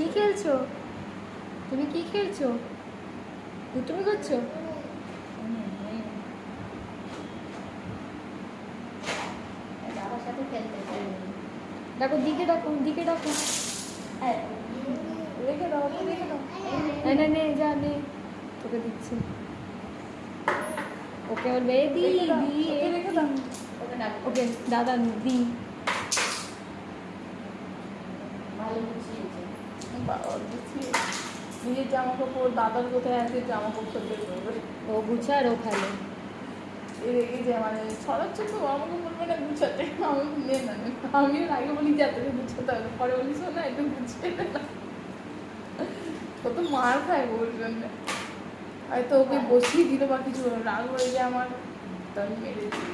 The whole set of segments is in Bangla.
কি খেলছো? তুমি কি খেলছো? তুমি করছো? বাবার সাথে খেলতে চাই। ডাকো, দিকে ডাকো, দিকে ডাকো। রেখে দাও, রেখে দাও। না নে যা নে, তোকে দিচ্ছি। ওকে বলবে এ দি রেখে দাও, দি ওকে রেখে দাও। ওকে দাদা দি। ভালো গুছিয়েছে। বাবা গুছিয়ে নিজের জামা কাপড় দাদার কোথায় আছে জামা কাপড় বের করবে। ও গুছার ও খেলে। এই যে মানে ছড়াচ্ছে তো আমাকে বলবে না গুছাতে, আমি নে না নে। আমি আগে বলি যে এত গুছাতে হবে, পরে বলি শোনা একটু গুছিয়ে না। ও তো মার খায় ওর জন্য। হয়তো ওকে বসিয়ে দিল বা কিছু রাগ হয়ে যায় আমার, তো আমি মেরে দিই।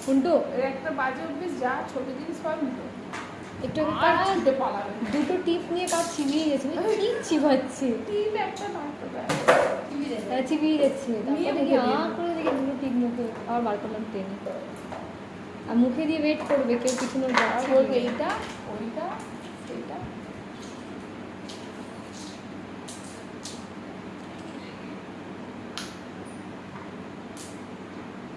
কুন্টু এর একটা বাজে অভ্যেস, যা ছোট জিনিস পাবি তো একটু আর ছুটে পালাবে। দুটো টিপ নিয়ে কাজ চিবিয়ে গেছে, কি চিবাচ্ছে? টিপ একটা থাকতে পারে, চিবিয়ে গেছে। নিয়ে তারপর দেখি মুখে দিয়ে করে দেখি দুটো টিপ মুখে আবার বার করলাম টেনে। আর মুখে দিয়ে ওয়েট করবে কেউ পিছনে আর বলবে এইটা ওইটা